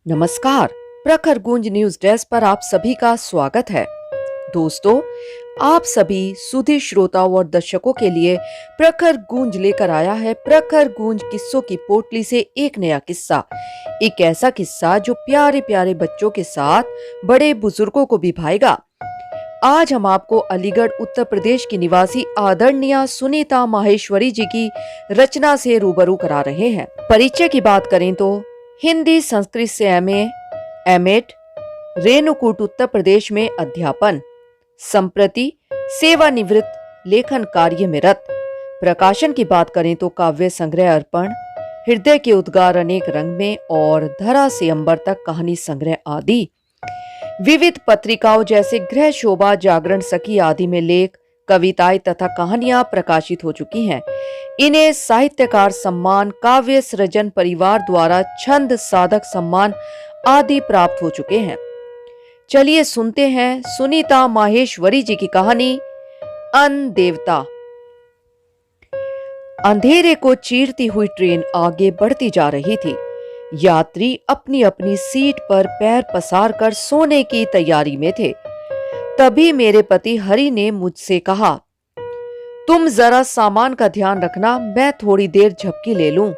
नमस्कार। प्रखर गूंज न्यूज डेस्क पर आप सभी का स्वागत है। दोस्तों, आप सभी सुधी श्रोताओं और दर्शकों के लिए प्रखर गूंज लेकर आया है प्रखर गूंज किस्सों की पोटली से एक नया किस्सा। एक ऐसा किस्सा जो प्यारे प्यारे बच्चों के साथ बड़े बुजुर्गों को भी भाएगा। आज हम आपको अलीगढ़ उत्तर प्रदेश की निवासी आदरणीय सुनीता माहेश्वरी जी की रचना से रूबरू करा रहे हैं। परिचय की बात करें तो हिंदी संस्कृत से एमए, एमएड, रेणुकूट उत्तर प्रदेश में अध्यापन, संप्रति सेवानिवृत्त लेखन कार्य में रत। प्रकाशन की बात करें तो काव्य संग्रह अर्पण, हृदय के उद्गार अनेक रंग में और धरा से अंबर तक कहानी संग्रह आदि। विविध पत्रिकाओं जैसे गृह शोभा, जागरण, सखी आदि में लेख, कविताएं तथा कहानियां प्रकाशित हो चुकी हैं। इन्हें साहित्यकार सम्मान, काव्य सृजन परिवार द्वारा छंद साधक सम्मान आदि प्राप्त हो चुके हैं। चलिए सुनते हैं सुनीता माहेश्वरी जी की कहानी अन्न देवता। अंधेरे को चीरती हुई ट्रेन आगे बढ़ती जा रही थी। यात्री अपनी अपनी सीट पर पैर पसार कर सोने की तैयारी में थे। तभी मेरे पति हरि ने मुझसे कहा, तुम जरा सामान का ध्यान रखना, मैं थोड़ी देर झपकी ले लूं।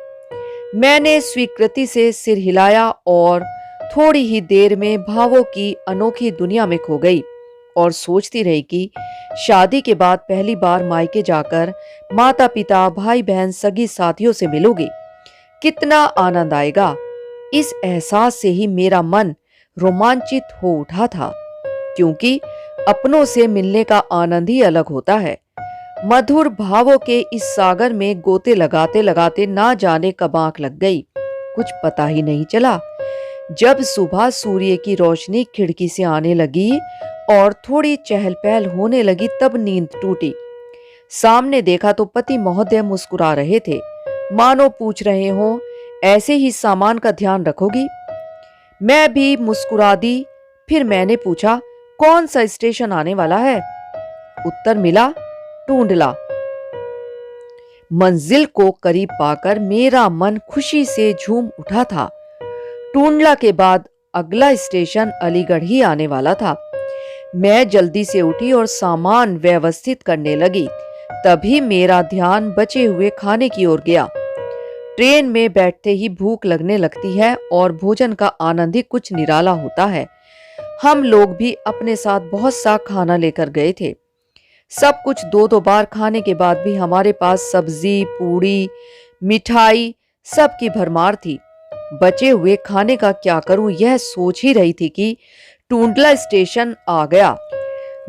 मैंने स्वीकृति से सिर हिलाया और थोड़ी ही देर में भावों की अनोखी दुनिया में खो गई और सोचती रही कि शादी के बाद पहली बार मायके जाकर माता पिता, भाई बहन, सगी साथियों से मिलूंगी। कितना आनंद आएगा। इस एहसास से ही मेरा मन रोमांचित हो उठा था, क्योंकि अपनों से मिलने का आनंद ही अलग होता है। मधुर भावों के इस सागर में गोते लगाते लगाते ना जाने कब आंख लग गई, कुछ पता ही नहीं चला। जब सुबह सूर्य की रोशनी खिड़की से आने लगी और थोड़ी चहल पहल होने लगी, तब नींद टूटी। सामने देखा तो पति महोदय मुस्कुरा रहे थे, मानो पूछ रहे हो, ऐसे ही सामान का ध्यान रखोगी? मैं भी मुस्कुरा दी। फिर मैंने पूछा, कौन सा स्टेशन आने वाला है? उत्तर मिला, टूंडला। मंजिल को करीब पाकर मेरा मन खुशी से झूम उठा था। टूंडला के बाद अगला स्टेशन अलीगढ़ ही आने वाला था। मैं जल्दी से उठी और सामान व्यवस्थित करने लगी। तभी मेरा ध्यान बचे हुए खाने की ओर गया। ट्रेन में बैठते ही भूख लगने लगती है और भोजन का आनंद ही कुछ निराला होता है। हम लोग भी अपने साथ बहुत सा खाना लेकर गए थे। सब कुछ दो दो बार खाने के बाद भी हमारे पास सब्जी, पूड़ी, मिठाई सब की भरमार थी। बचे हुए खाने का क्या करूं, यह सोच ही रही थी कि टूंडला स्टेशन आ गया।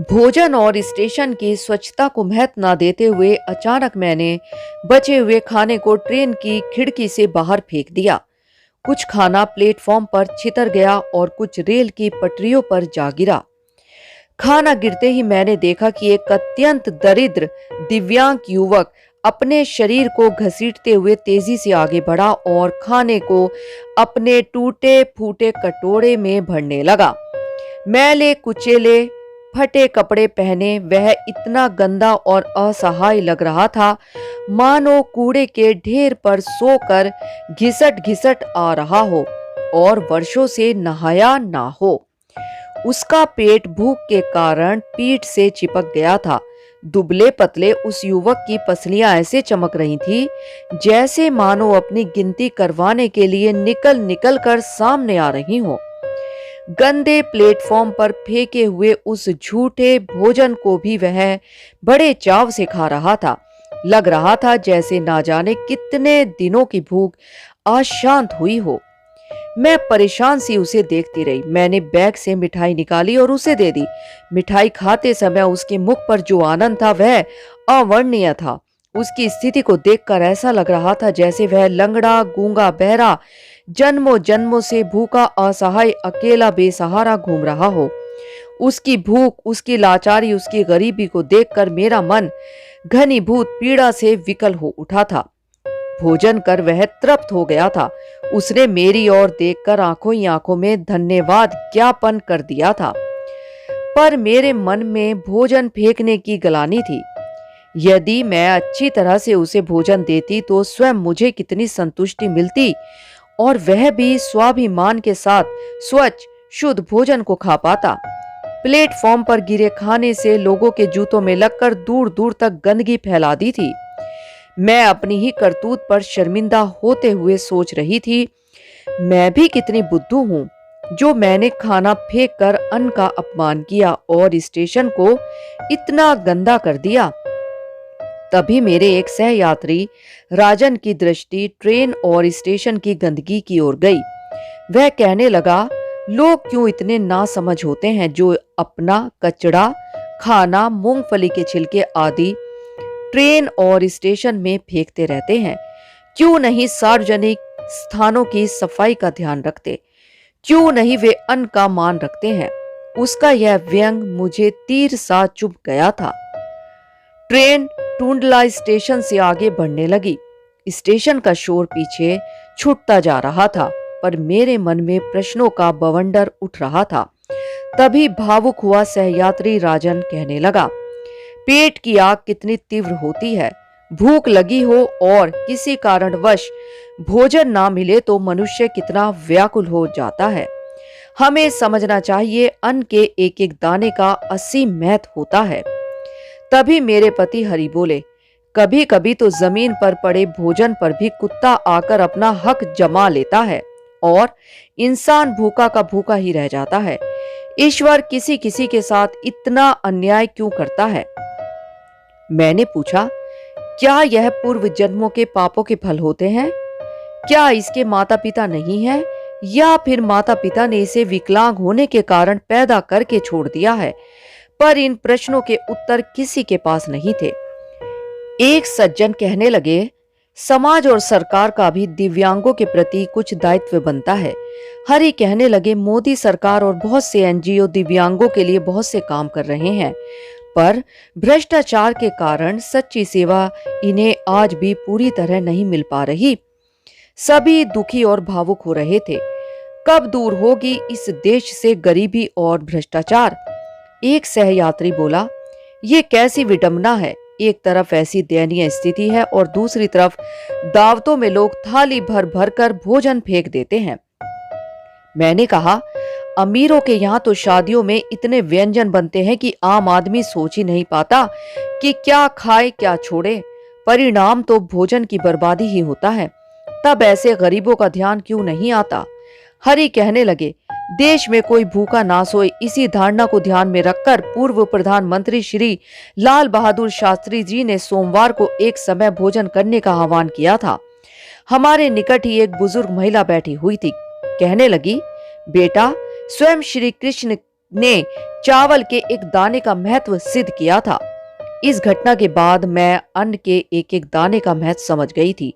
भोजन और स्टेशन की स्वच्छता को महत्व न देते हुए अचानक मैंने बचे हुए खाने को ट्रेन की खिड़की से बाहर फेंक दिया। कुछ खाना प्लेटफॉर्म पर छितर गया और कुछ रेल की पटरियों पर जा गिरा। खाना गिरते ही मैंने देखा कि एक अत्यंत दरिद्र दिव्यांग युवक अपने शरीर को घसीटते हुए तेजी से आगे बढ़ा और खाने को अपने टूटे फूटे कटोरे में भरने लगा। मैले कुचेले फटे कपड़े पहने वह इतना गंदा और असहाय लग रहा था, मानो कूड़े के ढेर पर सोकर घिसट घिसट आ रहा हो और वर्षों से नहाया ना हो। उसका पेट भूख के कारण पीठ से चिपक गया था। दुबले पतले उस युवक की पसलियां ऐसे चमक रही थी जैसे मानो अपनी गिनती करवाने के लिए निकल निकल कर सामने आ रही हो। गंदे प्लेटफॉर्म पर फेंके हुए उस झूठे भोजन को भी वह बड़े चाव से खा रहा था। लग रहा था जैसे ना जाने कितने दिनों की भूख आज शांत हुई हो। मैं परेशान सी उसे देखती रही। मैंने बैग से मिठाई निकाली और उसे दे दी। मिठाई खाते समय उसके मुख पर जो आनंद था वह अवर्णनीय था। उसकी स्थिति को देखकर ऐसा लग रहा था जैसे वह लंगड़ा, गूंगा, बहरा, जन्मों जन्मों से भूखा, असहाय, अकेला, बेसहारा घूम रहा हो। उसकी भूख, उसकी लाचारी, उसकी गरीबी को देखकर मेरा मन घनीभूत पीड़ा से विकल हो उठा था। भोजन कर वह तृप्त हो गया था। उसने मेरी ओर देखकर आंखों ही आंखों में धन्यवाद ज्ञापन कर दिया था। पर मेरे मन में भोजन फेंकने की गलानी थी। यदि मैं अच्छी तरह से उसे भोजन देती तो स्वयं मुझे कितनी संतुष्टि मिलती और वह भी स्वाभिमान के साथ स्वच्छ शुद्ध भोजन को खा पाता। प्लेटफॉर्म पर गिरे खाने से लोगों के जूतों में लगकर दूर दूर तक गंदगी फैला दी थी। मैं अपनी ही करतूत पर शर्मिंदा होते हुए सोच रही थी, मैं भी कितनी बुद्धू हूं जो मैंने खाना फेंक कर अन्न का अपमान किया और स्टेशन को इतना गंदा कर दिया। तभी मेरे एक सहयात्री राजन की दृष्टि ट्रेन और स्टेशन की गंदगी की ओर गई। वह कहने लगा, लोग क्यों इतने नासमझ होते हैं जो अपना कचरा, खाना, मूंगफली के छिलके आदि ट्रेन और स्टेशन में फेंकते रहते हैं। क्यों नहीं सार्वजनिक स्थानों की सफाई का ध्यान रखते? क्यों नहीं वे अन्न का मान रखते हैं? उसका यह व्यंग मुझे तीर सा चुभ गया था। ट्रेन टूंडला स्टेशन से आगे बढ़ने लगी। स्टेशन का शोर पीछे छूटता जा रहा था, पर मेरे मन में प्रश्नों का बवंडर उठ रहा था। तभी भावुक हुआ सहयात्री राजन कहने लगा, पेट की आग कितनी तीव्र होती है। भूख लगी हो और किसी कारणवश भोजन ना मिले तो मनुष्य कितना व्याकुल हो जाता है। हमें समझना चाहिए अन्न के एक एक दाने का असीम महत्व होता है। तभी मेरे पति हरि बोले, कभी कभी तो जमीन पर पड़े भोजन पर भी कुत्ता आकर अपना हक जमा लेता है और इंसान भूखा का भूखा ही रह जाता है। ईश्वर किसी किसी के साथ इतना अन्याय क्यों करता है? मैंने पूछा, क्या यह पूर्व जन्मों के पापों के फल होते हैं? क्या इसके माता पिता नहीं हैं? या फिर माता पिता ने इसे विकलांग होने के कारण पैदा करके छोड़ दिया है? पर इन प्रश्नों के उत्तर किसी के पास नहीं थे। एक सज्जन कहने लगे, समाज और सरकार का भी दिव्यांगों के प्रति कुछ दायित्व बनता है। हरि कहने लगे, मोदी सरकार और बहुत से एनजीओ दिव्यांगों के लिए बहुत से काम कर रहे हैं, पर भ्रष्टाचार के कारण सच्ची सेवा इन्हें आज भी पूरी तरह नहीं मिल पा रही। सभी दुखी और भावुक हो रहे थे। कब दूर होगी इस देश से गरीबी और भ्रष्टाचार? एक सहयात्री बोला, ये कैसी विडंबना है। एक तरफ ऐसी दयनीय स्थिति है और दूसरी तरफ दावतों में लोग थाली भर भर कर भोजन फेंक देते हैं। मैंने कहा, अमीरों के यहाँ तो शादियों में इतने व्यंजन बनते हैं कि आम आदमी सोच ही नहीं पाता कि क्या खाए क्या छोड़े। परिणाम तो भोजन की बर्बादी ही होता है। तब ऐसे गरीबों का ध्यान क्यों नहीं आता? हरि कहने लगे, देश में कोई भूखा ना सोए, इसी धारणा को ध्यान में रखकर पूर्व प्रधानमंत्री श्री लाल बहादुर शास्त्री जी ने सोमवार को एक समय भोजन करने का आह्वान किया था। हमारे निकट ही एक बुजुर्ग महिला बैठी हुई थी। कहने लगी, बेटा, स्वयं श्री कृष्ण ने चावल के एक दाने का महत्व सिद्ध किया था। इस घटना के बाद मैं अन्न के एक एक दाने का महत्व समझ गई थी।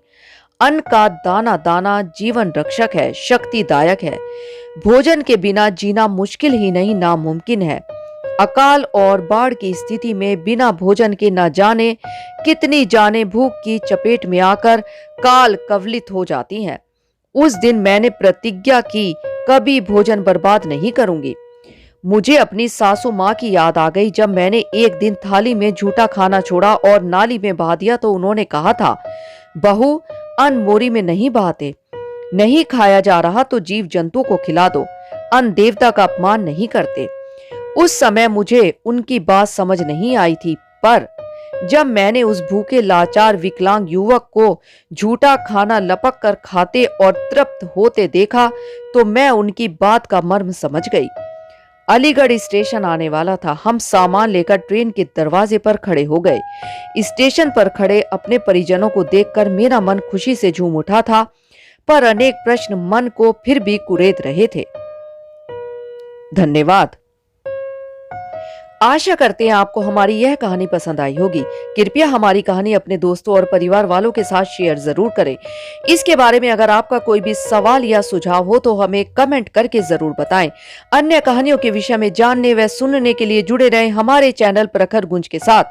अन्न का दाना दाना जीवन रक्षक है, शक्तिदायक है। भोजन के बिना जीना मुश्किल ही नहीं, नामुमकिन है। अकाल और बाढ़ की स्थिति में बिना भोजन के न जाने कितनी जाने भूख की चपेट में आकर काल कवलित हो जाती हैं। उस दिन मैंने प्रतिज्ञा की, कभी भोजन बर्बाद नहीं करूंगी। मुझे अपनी सासू माँ की याद आ गई। जब मैंने एक दिन थाली में झूठा खाना छोड़ा और नाली में बहा दिया तो उन्होंने कहा था, बहू, अन्न मोरी में नहीं बहाते। नहीं खाया जा रहा तो जीव जंतुओं को खिला दो। अन्न देवता का अपमान नहीं करते। उस समय मुझे उनकी बात समझ नहीं आई थी, पर जब मैंने उस भूखे लाचार विकलांग युवक को झूठा खाना लपक कर खाते और तृप्त होते देखा तो मैं उनकी बात का मर्म समझ गई। अलीगढ़ स्टेशन आने वाला था। हम सामान लेकर ट्रेन के दरवाजे पर खड़े हो गए। स्टेशन पर खड़े अपने परिजनों को देखकर मेरा मन खुशी से झूम उठा था, पर अनेक प्रश्न मन को फिर भी कुरेद रहे थे। धन्यवाद। आशा करते हैं आपको हमारी यह कहानी पसंद आई होगी। कृपया हमारी कहानी अपने दोस्तों और परिवार वालों के साथ शेयर जरूर करें। इसके बारे में अगर आपका कोई भी सवाल या सुझाव हो तो हमें कमेंट करके जरूर बताएं। अन्य कहानियों के विषय में जानने व सुनने के लिए जुड़े रहें हमारे चैनल प्रखर गुंज के साथ।